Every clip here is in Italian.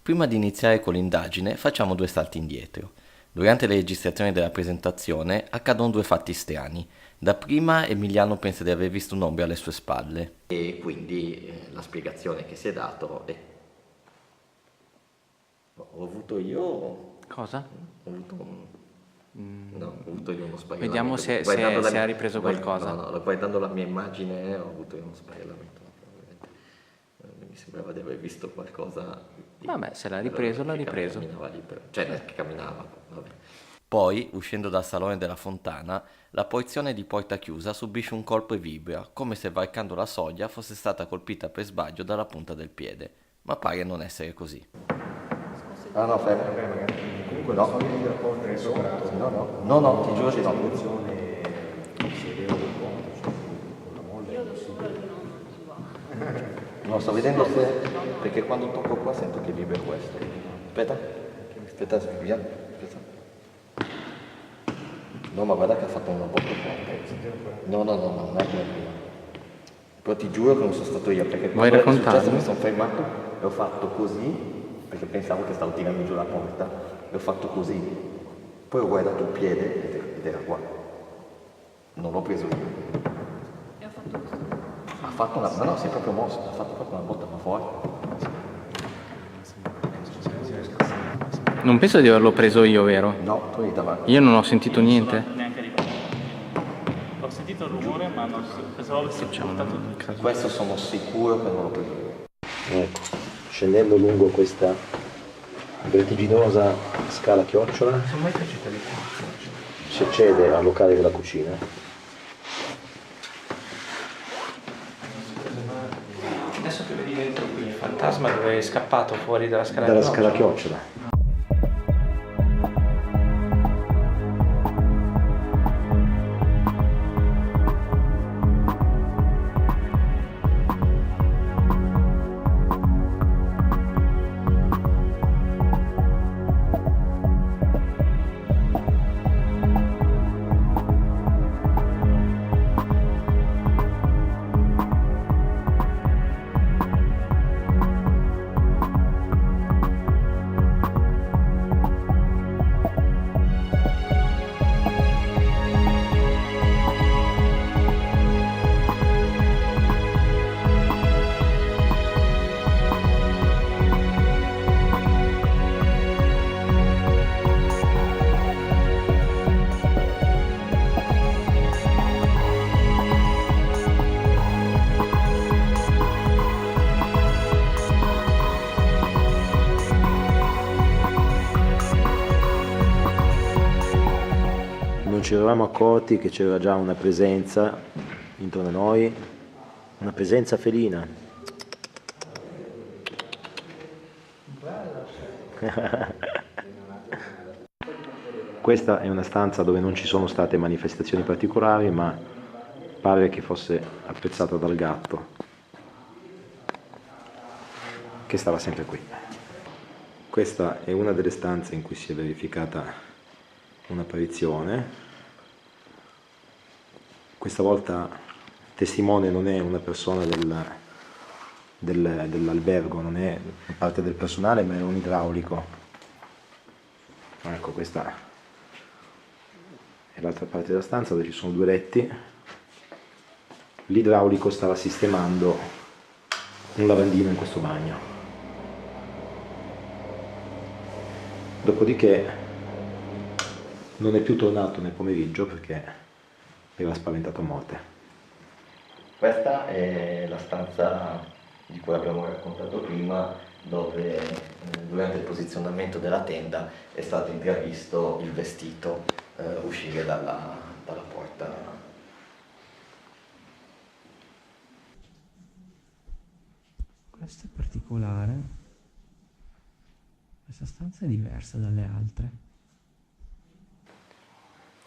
Prima di iniziare con l'indagine facciamo due salti indietro. Durante le registrazioni della presentazione accadono due fatti strani. Dapprima Emiliano pensa di aver visto un'ombra alle sue spalle. E quindi la spiegazione che si è dato è... Ho avuto io... Cosa? Ho avuto No, ho avuto io uno sbagliamento. Vediamo se ha ripreso qualcosa. No, guardando la mia immagine ho avuto io uno sbagliamento. Mi sembrava di aver visto qualcosa di... Vabbè, se l'ha ripreso, l'ha ripreso. Camminava libero. Cioè, che camminava, vabbè. Poi, uscendo dal salone della fontana, la porzione di porta chiusa subisce un colpo e vibra, come se varcando la soglia fosse stata colpita per sbaglio dalla punta del piede, ma pare non essere così. Ah no, fermo. Comunque la soglia della porta è sopra. No, ti giuro che no. No, sto vedendo se... perché quando tocco qua sento che vibra questo. Aspetta, via. Aspetta. No, ma guarda che ha fatto una botta forte. No, non è come prima. Però ti giuro che non sono stato io, perché Vuoi quando è raccontarmi? successo mi sono fermato e ho fatto così, perché pensavo che stavo tirando giù la porta, e ho fatto così. Poi ho guardato il piede ed era qua. Non l'ho preso io. E ha fatto così. Ha fatto una... No, si è proprio mosso, ha fatto proprio una botta ma forte. Non penso di averlo preso io, vero? No, tu eri davanti. Io non ho sentito niente. Neanche ricordo. Ho sentito il rumore, ma non pensavo avessi portato tutto. Questo sono sicuro che non l'ho preso io. Ecco, scendendo lungo questa vertiginosa scala a chiocciola, si accede al locale della cucina. Adesso che vedi dentro qui il fantasma dove è scappato fuori dalla scala Dalla scala a chiocciola. Non ci eravamo accorti che c'era già una presenza intorno a noi, una presenza felina. Questa è una stanza dove non ci sono state manifestazioni particolari, ma pare che fosse apprezzata dal gatto, che stava sempre qui. Questa è una delle stanze in cui si è verificata un'apparizione. Questa volta il testimone non è una persona dell'albergo, non è parte del personale, ma è un idraulico. Ecco, questa è l'altra parte della stanza dove ci sono due letti. L'idraulico stava sistemando un lavandino in questo bagno. Dopodiché non è più tornato nel pomeriggio perché era spaventato a morte. Questa è la stanza di cui abbiamo raccontato prima, dove durante il posizionamento della tenda è stato intravisto il vestito uscire dalla porta. Questo è particolare. Questa stanza è diversa dalle altre.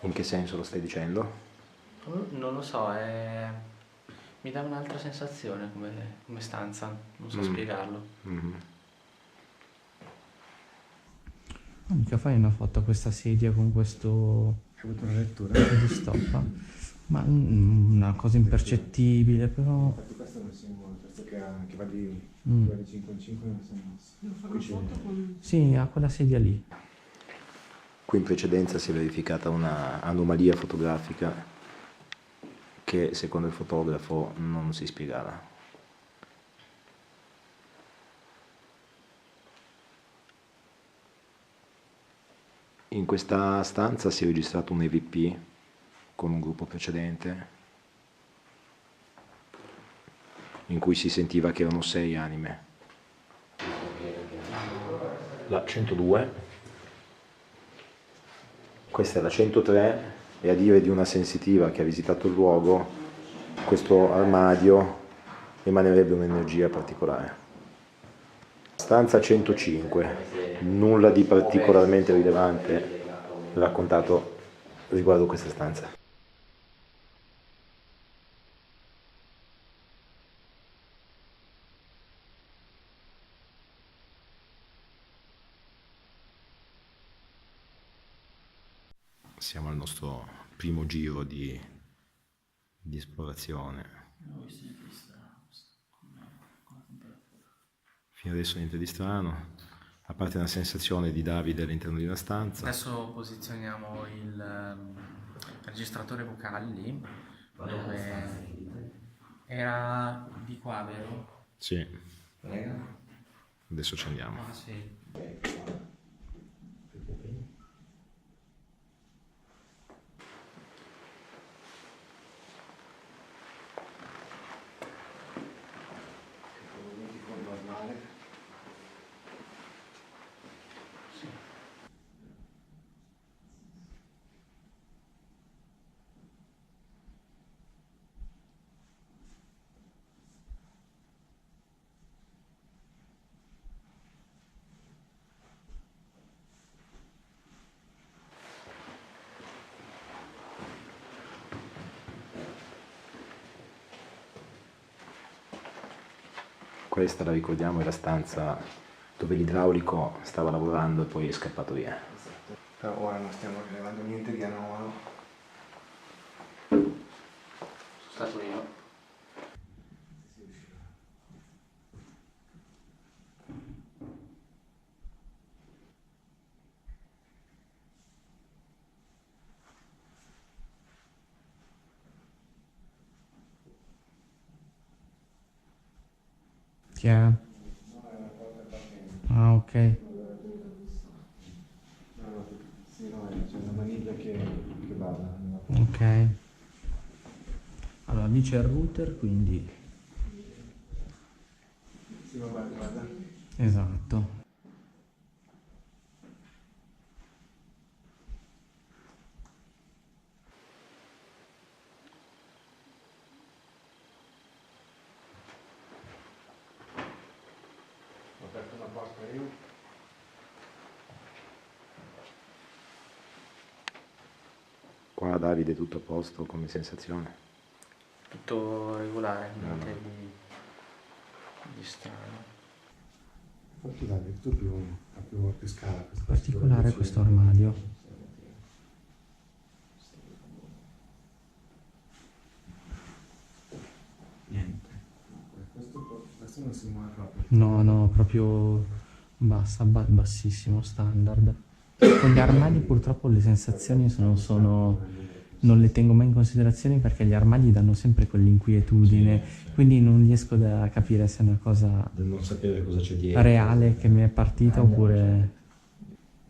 In che senso lo stai dicendo? Non lo so, mi dà un'altra sensazione come stanza, non so spiegarlo. Mica fai una foto a questa sedia con questo di stoppa, ma una cosa impercettibile, però questo non siamo, questo che va di 5 in 5 non siamo. Sì, a quella sedia lì. Qui in precedenza si è verificata una anomalia fotografica che secondo il fotografo non si spiegava. In questa stanza si è registrato un EVP con un gruppo precedente in cui si sentiva che erano 6 anime. La 102, questa è la 103 e a dire di una sensitiva che ha visitato il luogo, questo armadio emanerebbe un'energia particolare. Stanza 105, nulla di particolarmente rilevante raccontato riguardo questa stanza. Siamo al nostro primo giro di esplorazione. Fino adesso niente di strano, a parte una sensazione di Davide all'interno di una stanza. Adesso posizioniamo il registratore vocali lì, dove era di qua, vero? Sì, adesso ci andiamo. Ah sì. Questa, la ricordiamo, è la stanza dove l'idraulico stava lavorando e poi è scappato via. Però ora non stiamo rilevando niente di anomalo. Sono stato io. Chi è? Ah, ok. Sì, no, c'è una maniglia che balla. Ok. Allora, lì c'è il router, quindi... Sì, vabbè, guarda. Esatto. Ho aperto una porta io. Qua Davide tutto a posto come sensazione. Tutto regolare, niente di strano. Infatti dai, tutto più scala. Particolare questo armadio. Niente. Questo non si muove proprio. No, no, proprio bassissimo standard. Con gli armadi purtroppo le sensazioni non le tengo mai in considerazione perché gli armadi danno sempre quell'inquietudine, quindi non riesco a capire se è una cosa Del non sapere cosa c'è dietro. reale che mi è partita oppure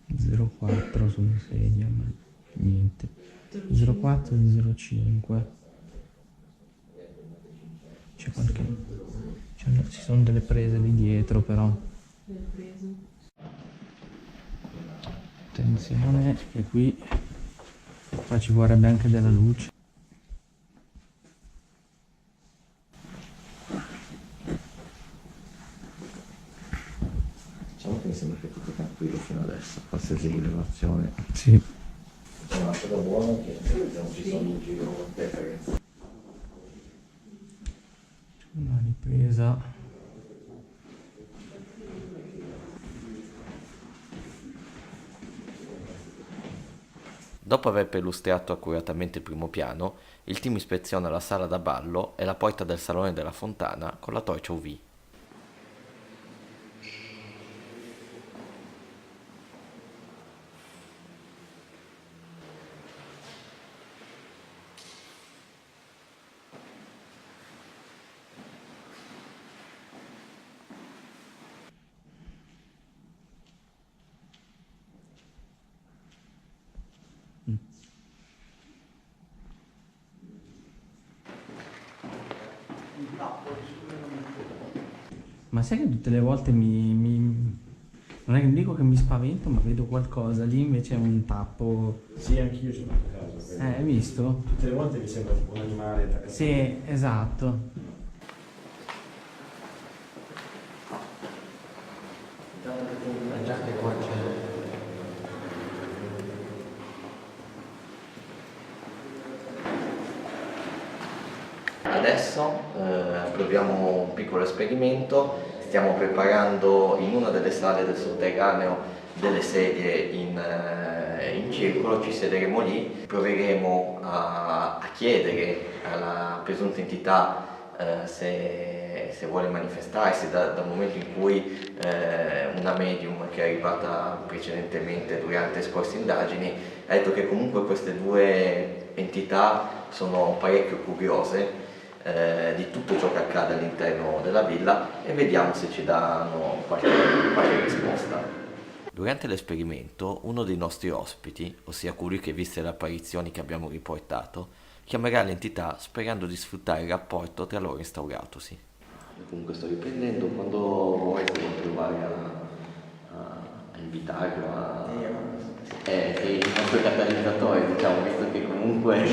04 sulla sedia, ma niente. 04 e 05. C'è ci sono delle prese lì dietro però. Attenzione che qui qua ci vorrebbe anche della luce. Diciamo che mi sembra che è tutto tranquillo fino adesso, qualsiasi rilevazione. Sì. C'è una cosa buona che non ci sono in giro con te, ragazzi. Una ripresa. Dopo aver perlustrato accuratamente il primo piano, il team ispeziona la sala da ballo e la porta del salone della fontana con la torcia UV. Ma sai che tutte le volte non è che dico che mi spavento, ma vedo qualcosa, lì invece è un tappo. Sì, anch'io ci ho fatto caso. Hai visto? Tutte le volte mi sembra tipo un animale attaccato. Sì, esatto. Già che qua c'è. Adesso proviamo un piccolo esperimento, stiamo preparando in una delle sale del sotterraneo delle sedie in circolo, ci siederemo lì, proveremo a chiedere alla presunta entità se vuole manifestarsi dal momento in cui una medium che è arrivata precedentemente durante le scorse indagini ha detto che comunque queste due entità sono parecchio curiose di tutto ciò che accade all'interno della villa e vediamo se ci danno qualche risposta. Durante l'esperimento, uno dei nostri ospiti, ossia colui che visse le apparizioni che abbiamo riportato, chiamerà l'entità sperando di sfruttare il rapporto tra loro instauratosi. Io comunque sto riprendendo, quando vuoi devo provare a invitarlo a... il nostro catalizzatore, diciamo, visto che comunque...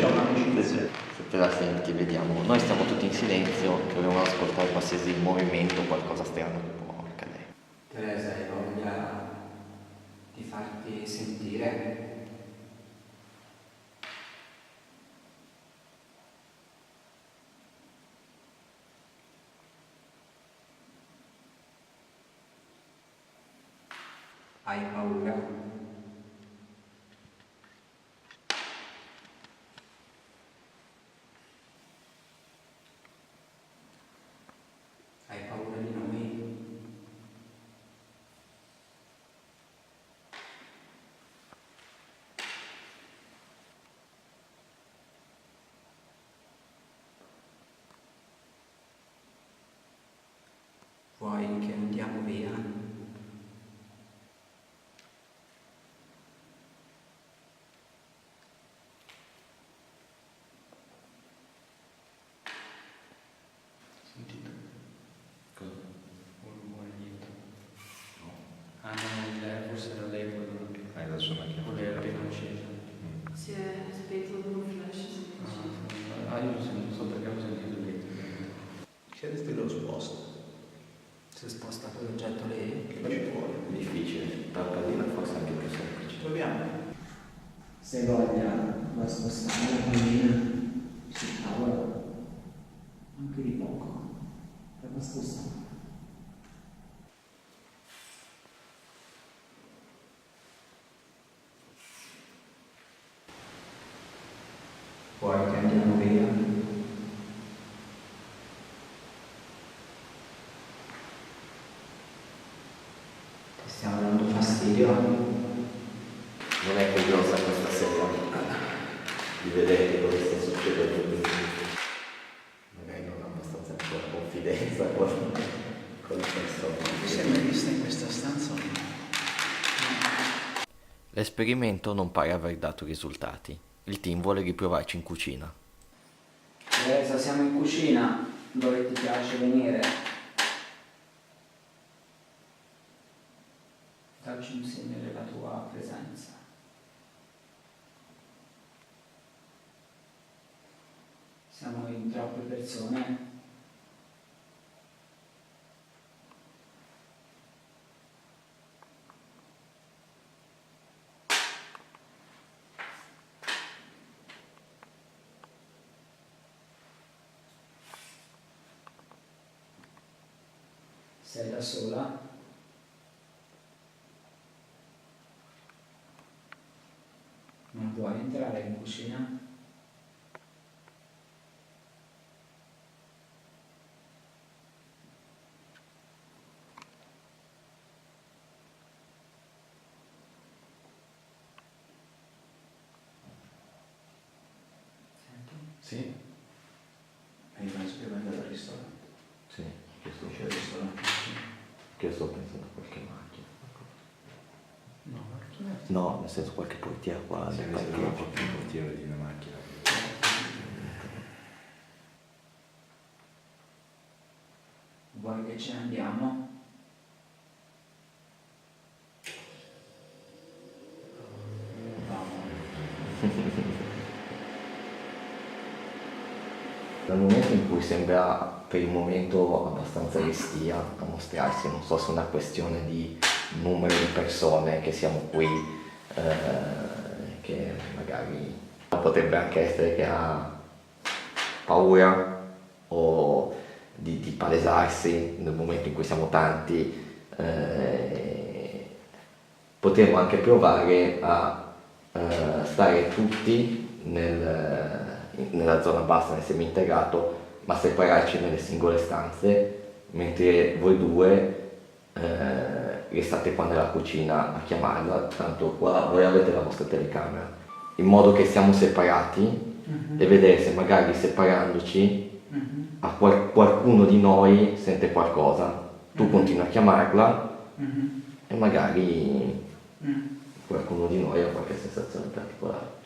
Se te la senti, vediamo. Noi stiamo tutti in silenzio, dovremmo ascoltare qualsiasi movimento, qualcosa strano che può accadere. Teresa, hai voglia di farti sentire? Hai paura? Hai paura di noi? Vuoi che andiamo via? Sentito? Cosa? Un rumore dietro. No. Ah no, forse era lei quello. Adesso non Quello era appena uscito. Si è spento con un flash. Io lo sento solo perché ho sentito lì. Chiedete lo sposto. Si è spostato l'oggetto lì? Che ci vuole? Difficile, per Padina forse anche più semplice. Proviamo. Se voglia va a spostare la pallina sul tavolo, anche di poco, la va a spostare. Vuoi che andiamo via? Ti stiamo dando fastidio? Non è curiosa questa sera di vedere cosa sta succedendo, magari non ha abbastanza ancora confidenza con le persone. Ti sei mai vista in questa stanza? L'esperimento non pare aver dato risultati. Il team vuole riprovarci in cucina. Teresa, siamo in cucina, dove ti piace venire. Dacci un segno della tua presenza. Siamo in troppe persone. Sei da sola? Non Vuoi entrare in cucina? Senti? Sì, Hai penso che venga dal ristorante. sì, che sto, C'è il ristorante. che sto pensando a qualche macchina. No, macchina. No, nel senso qualche portiera qua, Se del avessi parcheggio. qualche portiere di una macchina. Vuoi che ce ne andiamo? Dal momento in cui sembra per il momento abbastanza restia a mostrarsi, non so se è una questione di numero di persone che siamo qui, che magari potrebbe anche essere che ha paura o di palesarsi nel momento in cui siamo tanti, potremmo anche provare a stare tutti nella zona bassa, nel seminterrato, ma separarci nelle singole stanze, mentre voi due restate qua nella cucina a chiamarla, tanto qua voi avete la vostra telecamera, in modo che siamo separati e vedere se magari separandoci qualcuno di noi sente qualcosa. Tu continui a chiamarla e magari qualcuno di noi ha qualche sensazione particolare.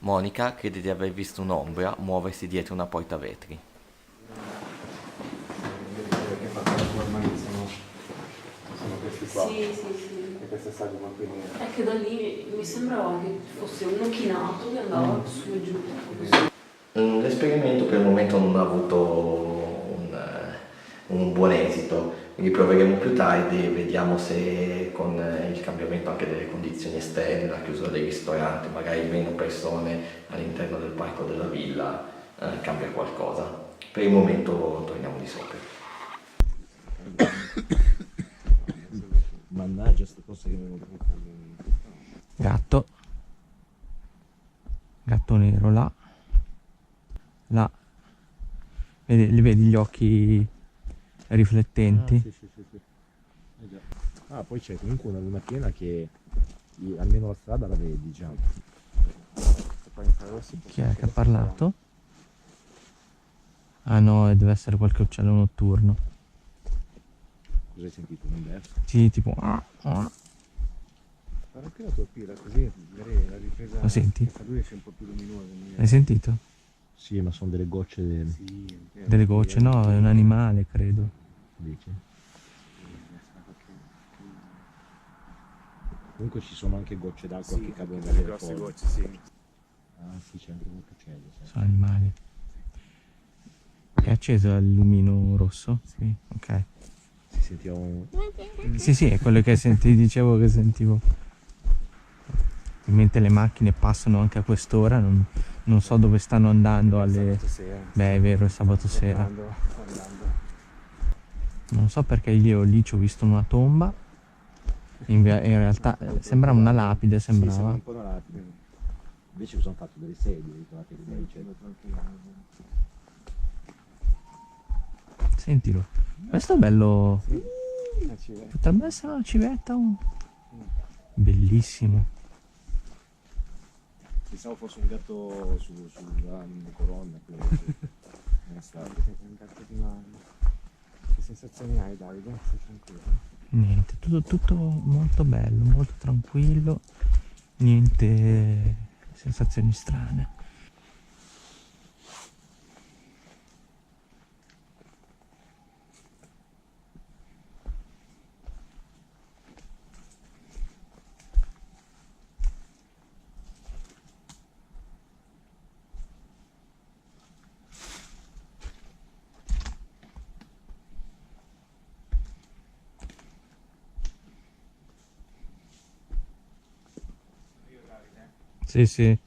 Monica crede di aver visto un'ombra muoversi dietro una porta a vetri. Che ha fatto la forma sono questi qua. Sì, sì, sì. E questa sagoma qui nera. È che da lì mi sembrava che fosse uno chinato che andava su e giù. L'esperimento per il momento non ha avuto un buon esito, quindi proveremo più tardi e vediamo se con il cambiamento anche delle condizioni esterne, la chiusura dei ristoranti, magari meno persone all'interno del parco della villa, cambia qualcosa. Per il momento torniamo di sopra. Mannaggia, sta cosa che mi Gatto. Gatto nero là. Là. Li vedi gli occhi riflettenti? Sì. Ah, poi c'è comunque una luna piena che almeno la strada la vedi già. Chi è che ha parlato? Ah no, deve essere qualche uccello notturno. Cosa hai sentito? Un verso? Sì, tipo... Ma anche la tua pila così, magari la ripresa. Lo senti? Lui esce un po' più luminosa. Hai sentito? Sì, ma sono delle gocce Delle gocce? No, è un animale, credo. dici? Comunque ci sono anche gocce d'acqua che cadono dalle grosse foglie. gocce, sì. Ah sì, c'è anche qualche uccello. Sì. Sono animali. È acceso il lumino rosso? Sì, ok. Si sentiva un... Sì, è quello che dicevo che sentivo. Mentre le macchine passano anche a quest'ora, non so dove stanno andando alle... Sabato sera. Beh, è vero, è sabato sera. Andando. Non so perché io lì ci ho visto una tomba. In realtà sembra una lapide, Sì, sembra sembrava. un po' una lapide. Invece sono fatto delle sedie, ritrovate le medicine. Sentilo. Questo è bello. Potrebbe essere una civetta. Bellissimo. Pensavo fosse un gatto sulla colonna. Non è stato. Un gatto di mano. Che sensazioni hai, Davide? Sei tranquillo? Niente, tutto molto bello, molto tranquillo. Niente sensazioni strane. Sì, sì.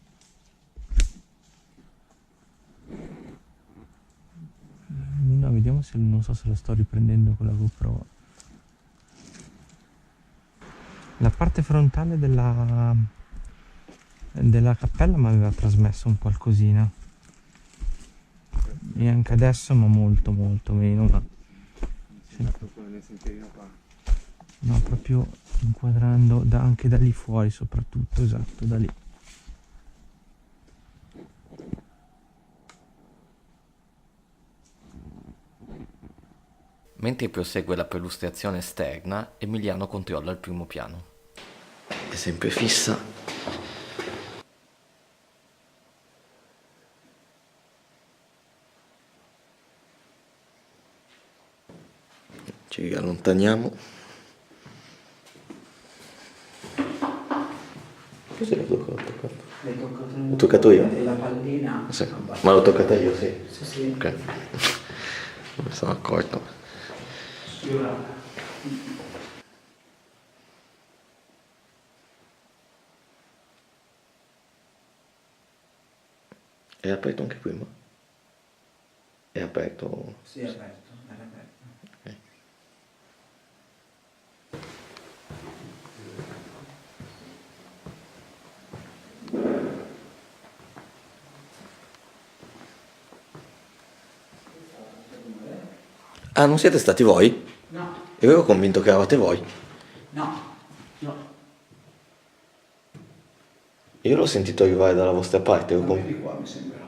No, vediamo se non so se lo sto riprendendo con la GoPro. La parte frontale della cappella mi aveva trasmesso un qualcosina. E anche adesso, ma molto molto meno. Ma... Proprio nel sentierino qua. No, proprio inquadrando anche da lì fuori soprattutto, esatto, da lì. Mentre prosegue la perlustrazione esterna, Emiliano controlla il primo piano. È sempre fissa. Ci allontaniamo. Cos'è l'ho toccato? L'hai toccato L'ho toccato io? E la pallina? Sì. Ma l'ho toccata io, sì. Sì, sì. Ok. Non mi sono accorto. È aperto anche prima? È aperto? Sì, è aperto, era aperto. Ok. Ah, non siete stati voi? No, Io ero convinto che eravate voi. no, no. Io l'ho sentito arrivare dalla vostra parte. Di qua mi sembra.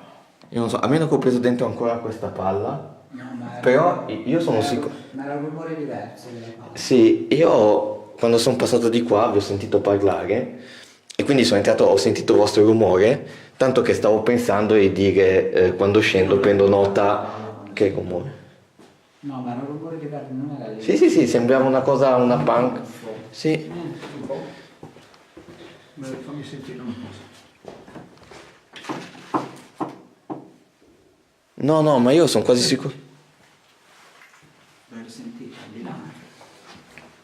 Io non so, a meno che ho preso dentro ancora questa palla. No, ma era, Però io sono sicuro. ma era un rumore diverso della palla. Sì, io quando sono passato di qua vi ho sentito parlare e quindi sono entrato, ho sentito il vostro rumore, tanto che stavo pensando di dire quando scendo prendo nota che rumore. No, ma era un rumore diverso, non era lì. Sì, sì, sì, sembrava una cosa, una punk. Sì. Un po'. Fammi sentire una cosa. No, no, ma io sono quasi sicuro. L'hai sentita di là?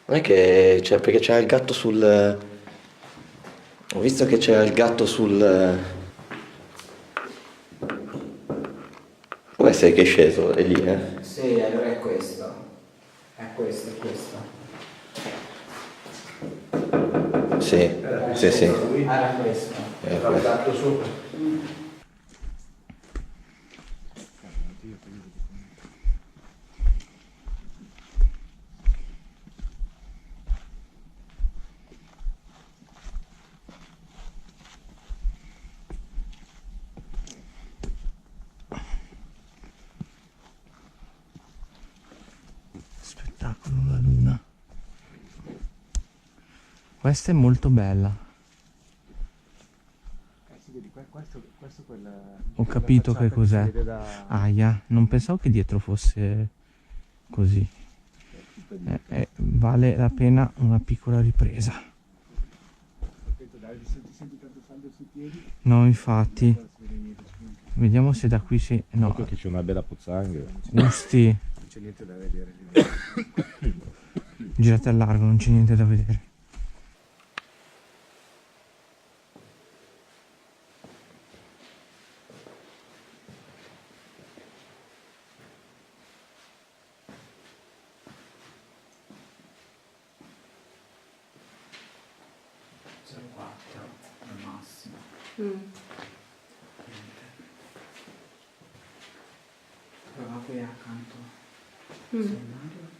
Non è che c'è, perché c'era il gatto sul... Ho visto che c'era il gatto sul... Può essere che è sceso, è lì, eh? Sì, allora è questo. È questo, è questo. Sì, sì, sì. Era questo. Era questo. Dato sopra. Spettacolo, la luna. Questa è molto bella. Sì, vedi, questo quella... Ho capito che cos'è. Si vede da... Aia, non pensavo che dietro fosse così. Vale la pena una piccola ripresa. Aspetta, dai, ti senti tanto caldo sui piedi? No, infatti. Non si vede niente, Vediamo se da qui si... No, Ecco che c'è una bella pozzanghera. gusti. non c'è niente da vedere. Girate al largo, non c'è niente da vedere. C'è 4 al massimo. Prova qui accanto. Seminario.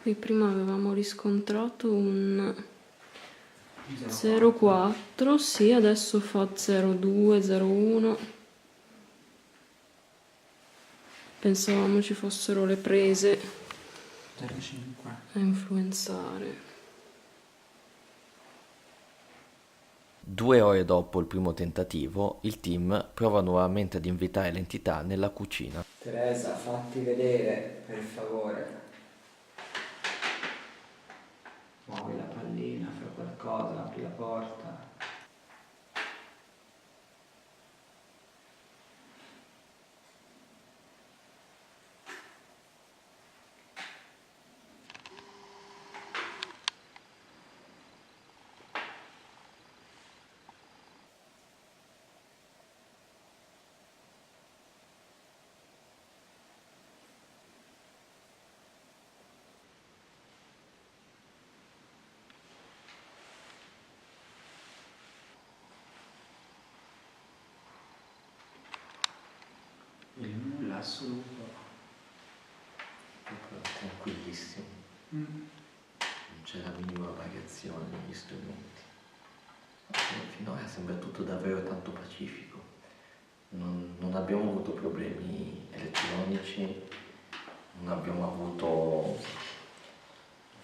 Qui prima avevamo riscontrato un 0,4, sì, adesso fa 0,2, 0,1. Pensavamo ci fossero le prese 0,5. a influenzare. 2 ore dopo il primo tentativo, il team prova nuovamente ad invitare l'entità nella cucina. Teresa, fatti vedere, per favore. Muovi la pallina, fai qualcosa, apri la porta. assoluto. Proprio tranquillissimo. Non c'è la minima variazione negli strumenti. Finora sembra tutto davvero tanto pacifico. Non abbiamo avuto problemi elettronici, non abbiamo avuto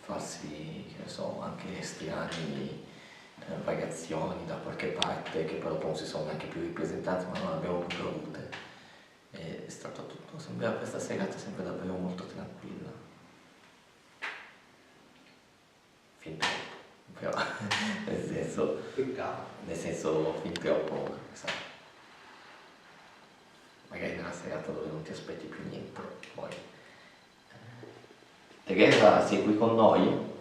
falsi, che ne so, anche strani variazioni da qualche parte che poi dopo non si sono neanche più ripresentate, ma non abbiamo proprio avute. È stato tutto, questa serata sembra davvero molto tranquilla. Fin troppo, però, nel senso fin troppo, sai. Magari nella serata dove non ti aspetti più niente, poi. Teresa, sei qui con noi?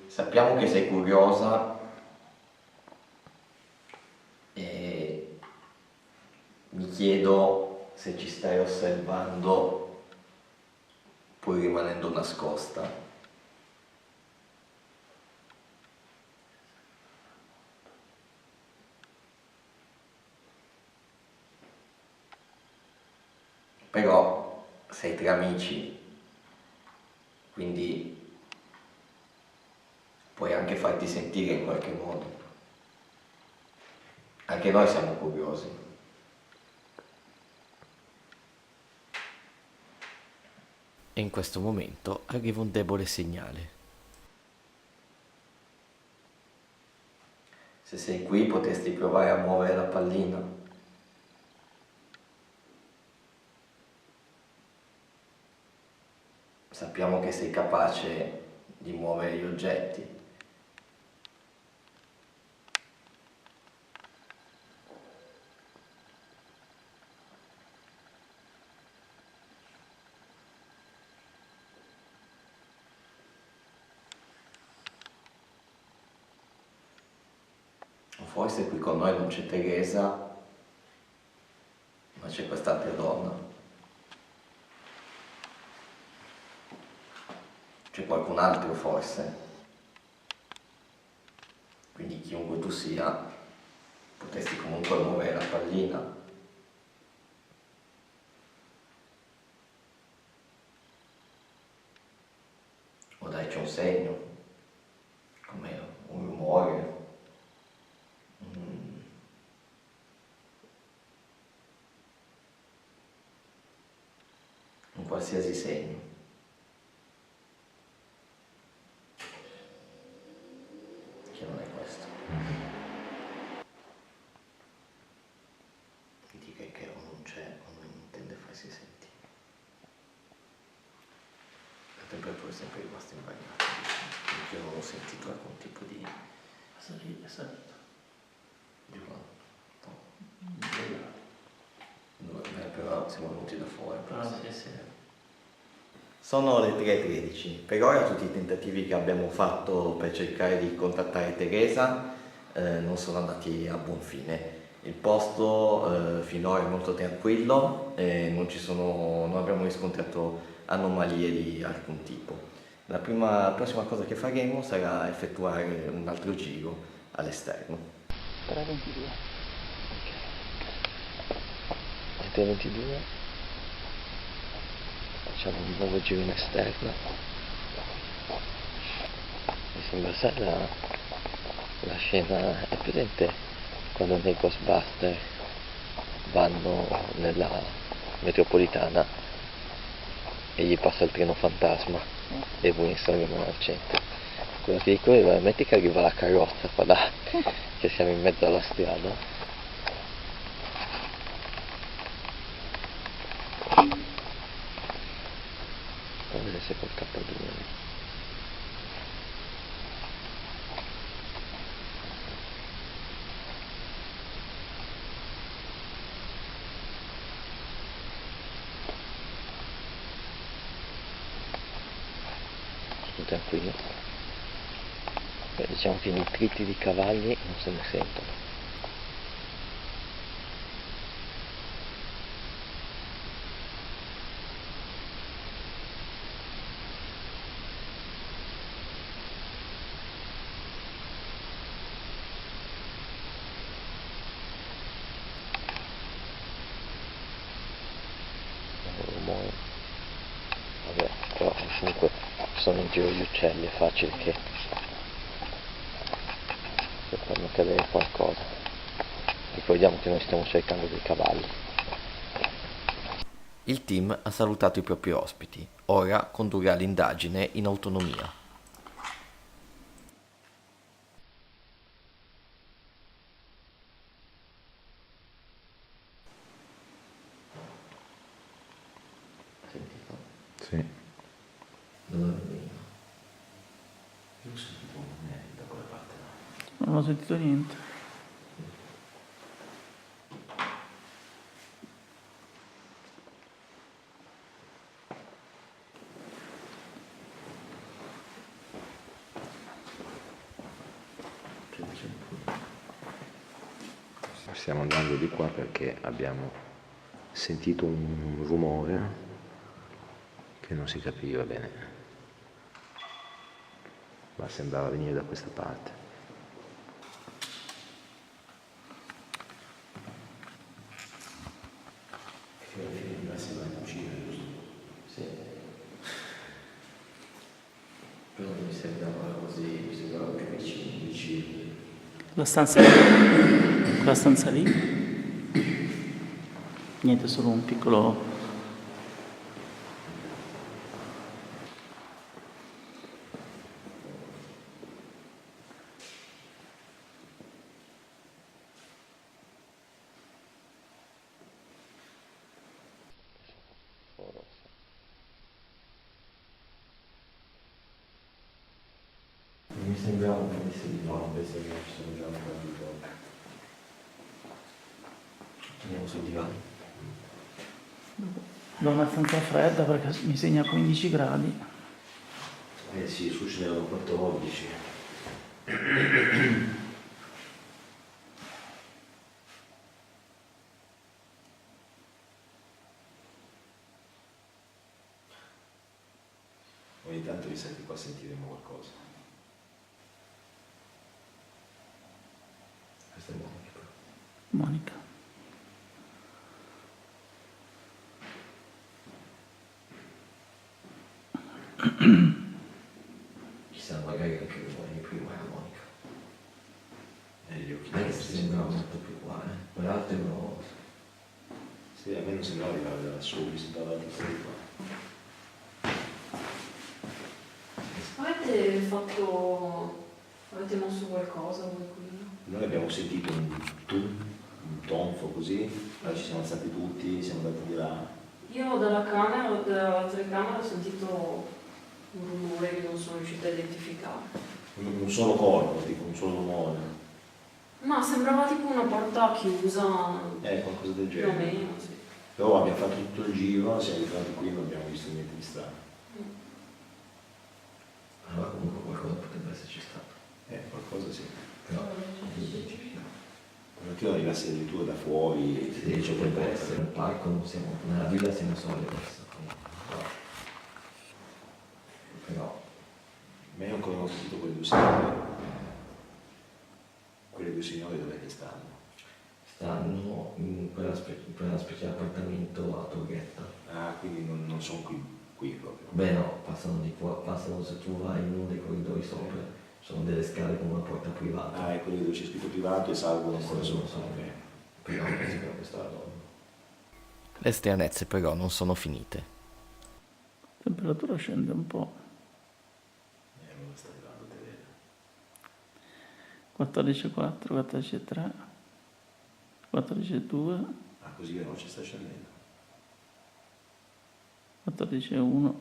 Sappiamo che sei curiosa e mi chiedo se ci stai osservando pur rimanendo nascosta. Però sei tra amici, quindi puoi anche farti sentire in qualche modo. Anche noi siamo curiosi. E in questo momento arriva un debole segnale. Se sei qui potresti provare a muovere la pallina. Sappiamo che sei capace di muovere gli oggetti. O forse qui con noi non c'è Teresa, ma c'è quest'altra donna. C'è qualcun altro forse. Quindi chiunque tu sia, potresti comunque muovere la pallina. O darci un segno, come un rumore. Un qualsiasi segno. Che non è questo. Direi che o non c'è o non intende farsi sentire. La temperatura è sempre rimasta invariata, finché non ho sentito alcun tipo di... È salito. di quanto? Però siamo venuti da fuori. Sì. Sono le 3:13. Per ora tutti i tentativi che abbiamo fatto per cercare di contattare Teresa non sono andati a buon fine. Il posto finora è molto tranquillo e non abbiamo riscontrato anomalie di alcun tipo. La prossima cosa che faremo sarà effettuare un altro giro all'esterno. 3:22. Ok. 3:22. Facciamo un nuovo giro in esterno. Mi sembra sai la scena, è presente quando nei Ghostbuster vanno nella metropolitana e gli passa il treno fantasma e Winston rimane al centro. Quello che dico è veramente che arriva la carrozza qua là, che siamo in mezzo alla strada. A vedere se col K2. Tutto tranquillo. Beh, diciamo che i nitriti di cavalli non se ne sentono. Comunque sono in giro gli uccelli, è facile che fanno cadere qualcosa. Ricordiamo che noi stiamo cercando dei cavalli. Il team ha salutato i propri ospiti, ora condurrà l'indagine in autonomia. Sentito? Sì. Dove veniva? Non ho sentito niente da quella parte là. Non ho sentito niente. Stiamo andando di qua perché abbiamo sentito un rumore che non si capiva bene, ma sembrava venire da questa parte. Sì. Però non mi sembrava così, mi sembrava più vicino. La stanza lì? Quella stanza lì? Niente, solo un piccolo... Mi sembrava un po' di no, invece che ci sono già un po' di volte. Andiamo sul divano. Da una stanza fredda perché mi segna 15 gradi. Eh sì, su ce n'erano 14. Ogni tanto vi senti qua sentiremo qualcosa. Questa è Monica. Monica. Chissà, magari anche domani prima era Monica. Gli occhi Anche se sembrava molto più qua, quell'altro no. Sì, a me non sembrava arrivare da lassù, mi sembrava di qua. Avete mosso qualcosa voi qui? Noi abbiamo sentito un tonfo così, allora ci siamo alzati tutti, siamo andati di là. Io dalla telecamera ho sentito un rumore che non sono riuscita a identificare. Un solo corpo, tipo un solo rumore. Ma sembrava tipo una porta chiusa. Qualcosa del Più o genere. meno, sì. Però abbiamo fatto tutto il giro, siamo ritornati qui e non abbiamo visto niente di strano. Allora comunque qualcosa potrebbe esserci stato. Qualcosa sì. Però non identifichiamo. Perché io arrivassi addirittura da fuori, Sì, ci potrebbe essere un parco, non siamo, nella villa siamo soli adesso. Però ma io ancora non ho sentito quelle due signore. Quelle due signore dove che stanno? stanno in quella specie di appartamento a Torghetta. Ah, quindi non sono qui proprio. Beh no, passano se tu vai in uno dei corridoi sopra, sono delle scale con una porta privata. Ah, è quello dove c'è scritto privato e salgono ancora sopra. Ok. Però penso che questa è la donna. Le stranezze però non sono finite. La temperatura scende un po'. Non sta arrivando a vedere. 14,4, 14,3, 14,2, Ah, così veloce sta scendendo. 14,1,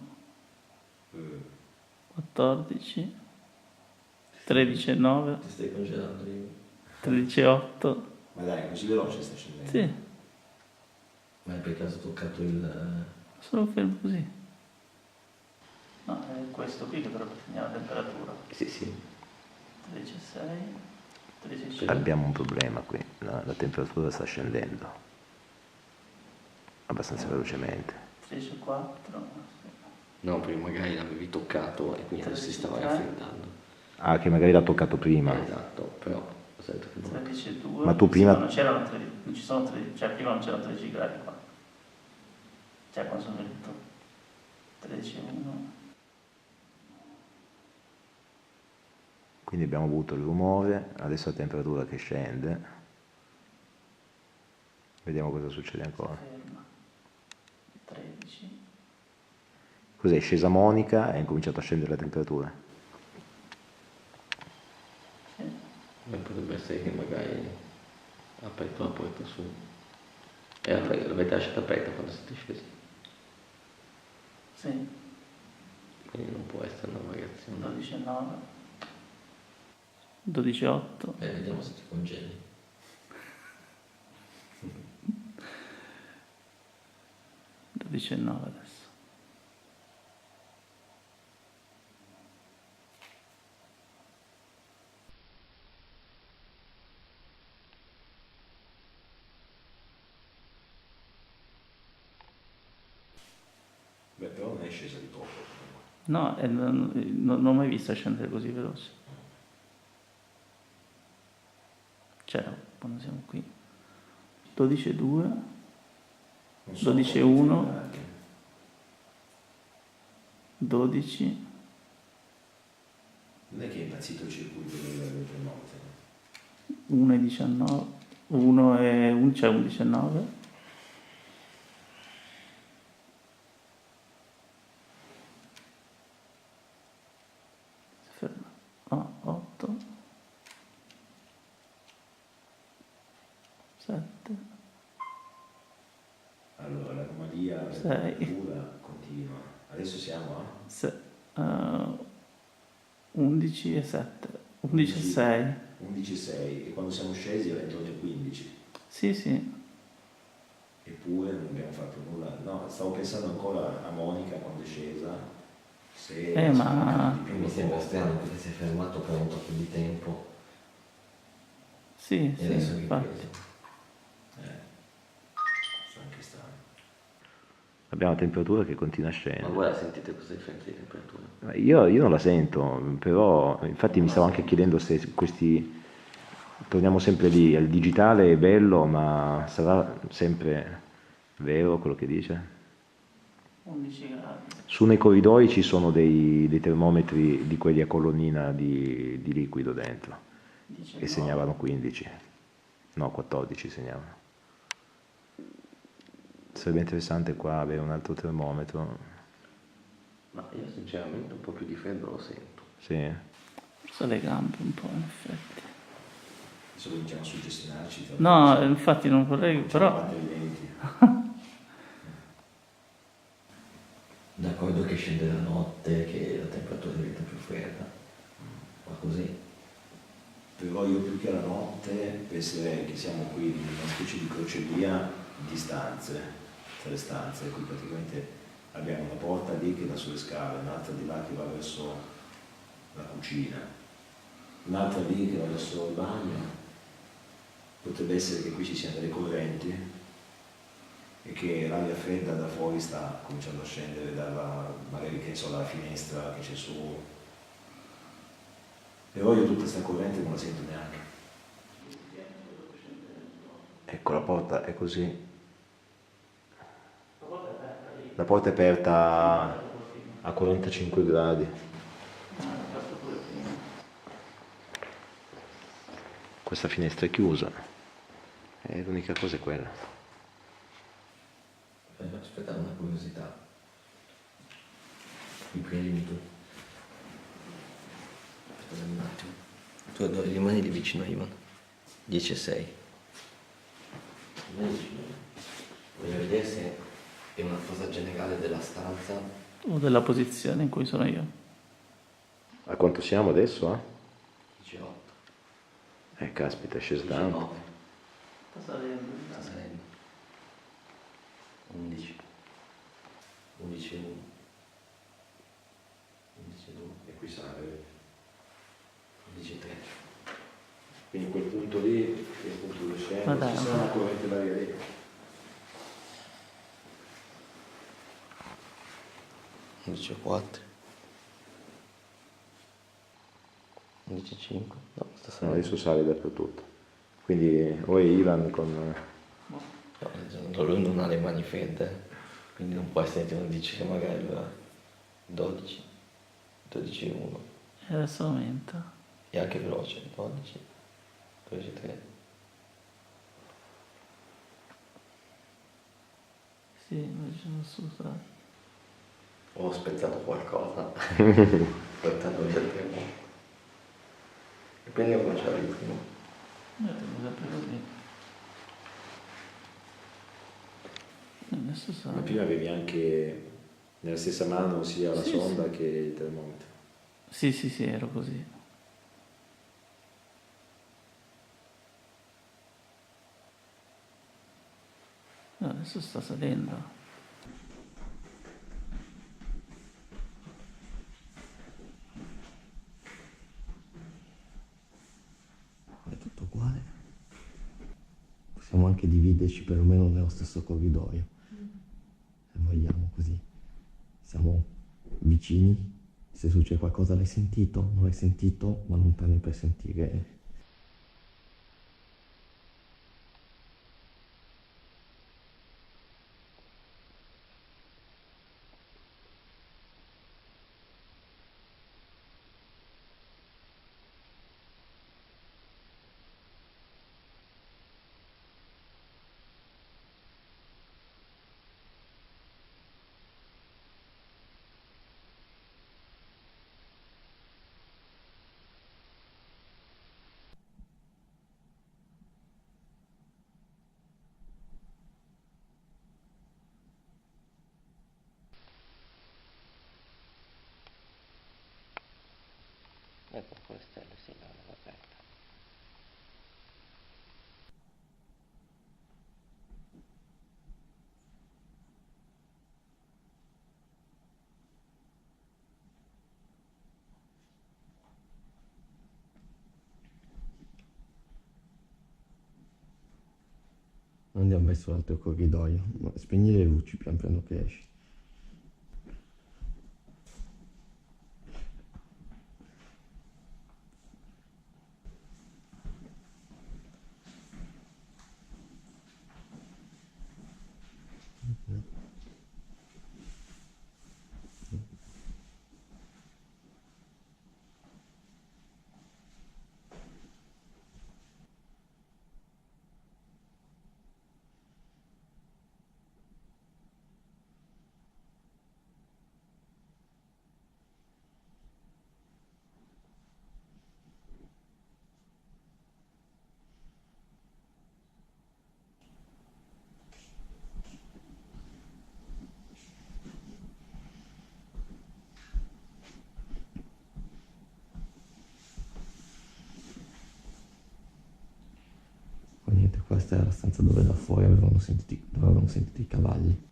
14, 13,9, Ti stai congelando lì? 13,8. Ma dai, così veloce sta scendendo? Sì, Ma è per caso toccato il... solo fermo così. No, è questo qui che dovrebbe segnare la temperatura. Sì, sì. 13,6, 13,5. Abbiamo un problema qui, la temperatura sta scendendo abbastanza velocemente. 13,4. No, prima magari l'avevi toccato e quindi adesso si stava raffreddando. Ah, che magari l'ha toccato prima. Esatto, però sento che non... 13,2. Ma tu prima- Sì, ma non c'erano 13, non ci sono 13, cioè prima non c'erano 13 gradi qua. Cioè quando sono venuto 13,1. Quindi abbiamo avuto il rumore, adesso la temperatura che scende. Vediamo cosa succede ancora. Ferma. 13. Cos'è? È scesa Monica e ha incominciato a scendere la temperatura. Sì. Potrebbe essere che magari ha aperto la porta su e l'avete lasciata aperta quando siete scesi. Sì. Quindi non può essere una variazione. 12,9. 12,8. Vediamo se ti congeli. 12,9 adesso. Beh, però non è scesa di poco. No, non ho mai visto scendere così veloce. C'era, quando siamo qui. 12,2. 12,1. 12. Non è che è impazzito il circuito del notte. 1,19. 1 e 1, cioè 1,19. Ferma. 8. 7. Allora, l'anomalia della Sei. temperatura continua. Adesso siamo a 11 e 7. 11 e 6. 11,6 e quando siamo scesi era intorno ai 15. Sì, sì. Eppure non abbiamo fatto nulla. No, stavo pensando ancora a Monica quando è scesa. Se Ma Mi sembra strano perché si è fermato per un po' più di tempo sì, e sì, adesso è infatti. ripreso. Sta anche strano. Abbiamo la temperatura che continua a Ma scendere. voi la sentite questa differenza di temperatura? Io non la sento, però infatti mi stavo anche chiedendo se questi... Torniamo sempre lì, il digitale è bello, ma sarà sempre vero quello che dice? 11 gradi. Su nei corridoi ci sono dei termometri di quelli a colonnina di liquido dentro 19. e segnavano 15, no 14 segnavano. Sarebbe interessante qua avere un altro termometro. Ma io sinceramente un po' più di freddo lo sento. Sì. Forse le gambe un po', in effetti. Adesso cominciamo a suggestionarci. No, infatti non vorrei, però... D'accordo che scende la notte, che la temperatura diventa più fredda, ma così. Però io più che la notte penserei che siamo qui in una specie di crocevia di stanze, tre stanze, qui praticamente abbiamo una porta lì che dà sulle scale, un'altra di là che va verso la cucina, un'altra lì che va verso il bagno. Potrebbe essere che qui ci siano delle correnti e che l'aria fredda da fuori sta cominciando a scendere dalla, magari che so, dalla finestra che c'è su. Però io tutta questa corrente non la sento neanche. Ecco, la porta è così. La porta è aperta a 45 gradi. Questa finestra è chiusa. E l'unica cosa è quella. Aspetta, una curiosità. I prelimi tu. Aspetta un attimo. Tu rimani lì vicino a Ivan. 10 e 6. Voglio vedere se è una cosa generale della stanza. O della posizione in cui sono io. A quanto siamo adesso? 18. Caspita, è sceso tanto. 19. Sta salendo. Sta salendo. 11. 11 e 1. 11 e 2. E qui sale. 11 e 3. Quindi quel punto lì, quel punto dove scende, Ma dai, ci sarà una corrente d'aria lì. Undici e 4. 11 e 5. No, sta No, salendo. adesso sale dappertutto. Quindi o è Ivan con... No, lui non ha le mani fredde, quindi non può essere che uno dice che magari va 12, 12 e 1. E adesso aumenta. E anche veloce, 12, 12, 3. Sì, ma ci sono assolutamente. Ho spezzato qualcosa, portando via il tempo. E quindi ho cominciato il primo. Tengo sempre così. Adesso Ma prima avevi anche nella stessa mano sia la Sì, sonda sì. che il termometro. Sì, ero così. Adesso sta salendo. È tutto uguale. Possiamo anche dividerci perlomeno nello stesso corridoio, se vogliamo, così siamo vicini. Se succede qualcosa l'hai sentito, non l'hai sentito, ma lontani per sentire. Ecco, con le stelle, sì, l'avevo aperta. Andiamo verso l'altro corridoio, ma spegni le luci pian piano che esci. Poi niente, questa è la stanza dove da fuori dove avevano sentito i cavalli.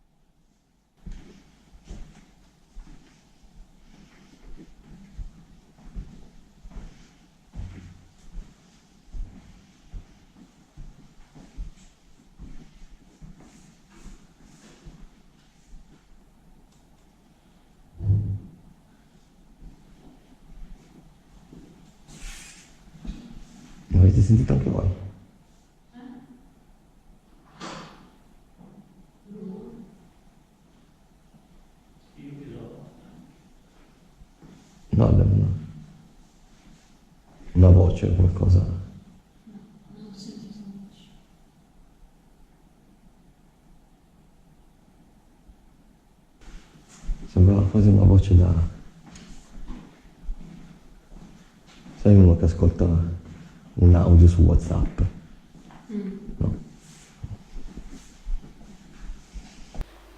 Avete sentito anche voi? No, abbiamo una voce, qualcosa. Sembrava quasi una voce da... Sai uno che ascolta un audio su WhatsApp? No.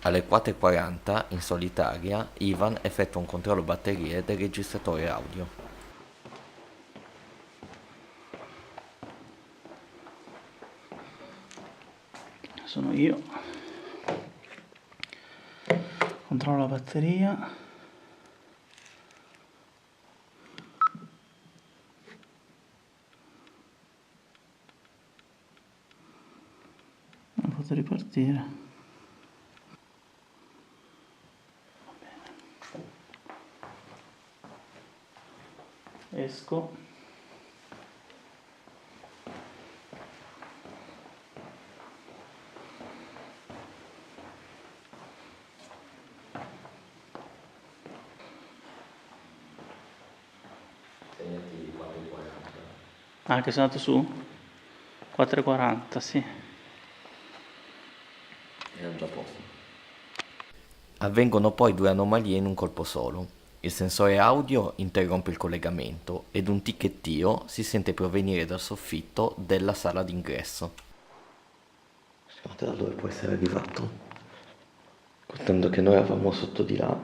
Alle 4:40, in solitaria, Ivan effettua un controllo batterie del registratore audio. Sono io. Controllo la batteria. Non posso ripartire. Va bene. Esco. Segnati 4:40. Ah, che sono andato su? 4,40, sì. Era già a posto. Avvengono poi due anomalie in un colpo solo. Il sensore audio interrompe il collegamento ed un ticchettio si sente provenire dal soffitto della sala d'ingresso. Secondo te da dove può essere arrivato? Contando che noi eravamo sotto di là,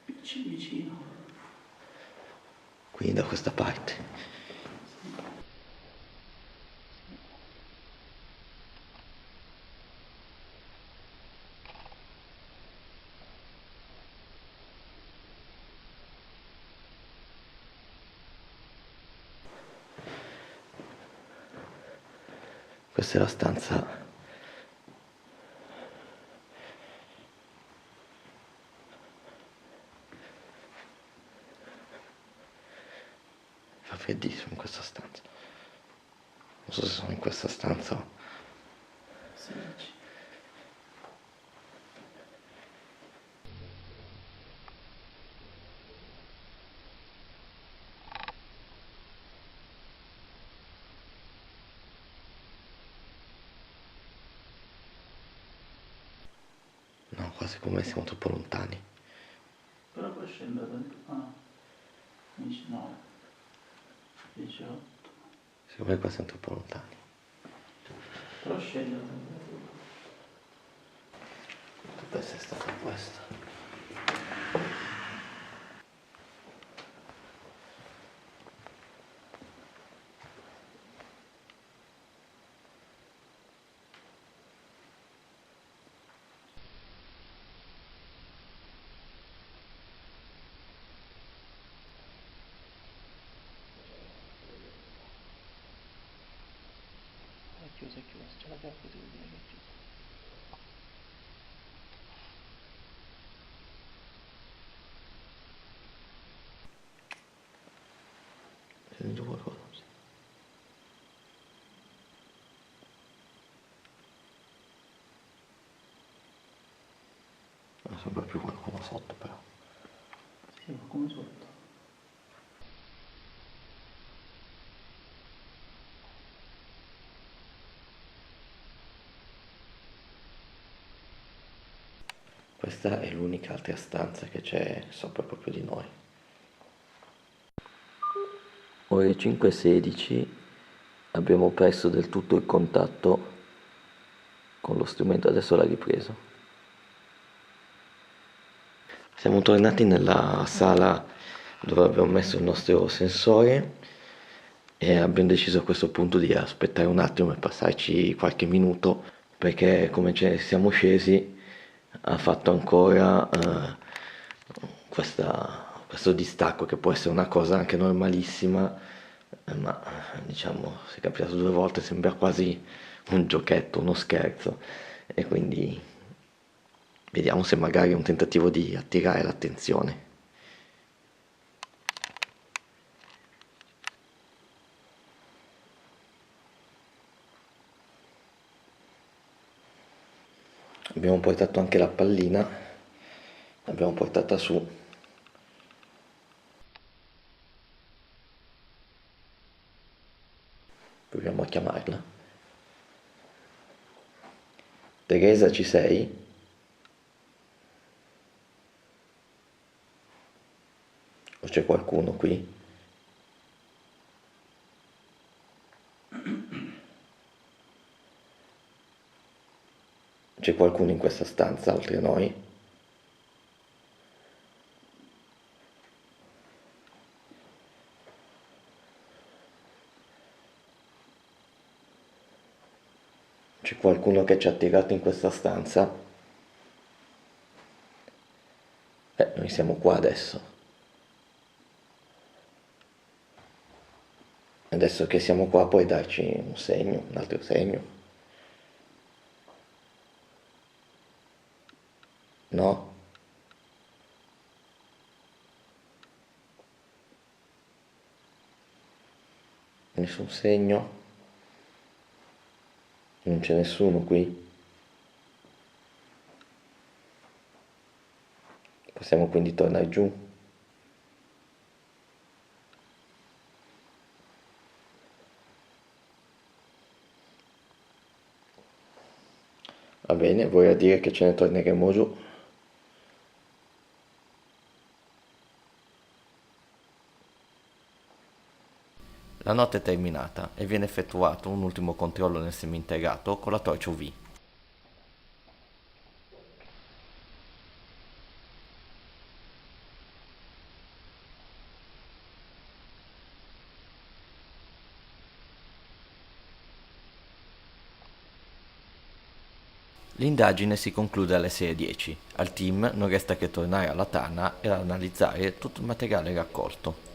Vicino. quindi da questa parte. Questa è la stanza. Fa freddissimo in questa stanza. Non so se sono in questa stanza o... Sì. No, quasi come siamo troppo lontani. Però poi scendere da... Ah, 19, 18. Secondo me qua siamo troppo lontani. Però scendere da temperatura. Potrebbe essere stata questa. È chiusa, c'è la chiave così vuol dire che è chiusa. Sento qualcosa. Non sembra più qualcuno sotto però. Sì, ma come sotto? Questa è l'unica altra stanza che c'è sopra proprio di noi. Ore 5:16, abbiamo perso del tutto il contatto con lo strumento, adesso l'ha ripreso. Siamo tornati nella sala dove abbiamo messo il nostro sensore e abbiamo deciso a questo punto di aspettare un attimo e passarci qualche minuto perché come ce ne siamo scesi ha fatto ancora questo distacco che può essere una cosa anche normalissima, ma diciamo se è capitato 2 volte sembra quasi un giochetto, uno scherzo e quindi vediamo se magari è un tentativo di attirare l'attenzione. Abbiamo portato anche la pallina, l'abbiamo portata su. Proviamo a chiamarla. Teresa, ci sei? O c'è qualcuno qui? C'è qualcuno in questa stanza oltre a noi? C'è qualcuno che ci ha attirato in questa stanza? Noi siamo qua adesso. Adesso che siamo qua puoi darci un segno, un altro segno? No? Nessun segno? Non c'è nessuno qui? Possiamo quindi tornare giù? bene, vorrà dire che ce ne torneremo giù. La notte è terminata e viene effettuato un ultimo controllo nel seminterrato con la torcia UV. L'indagine si conclude alle 6:10. Al team non resta che tornare alla tana e analizzare tutto il materiale raccolto.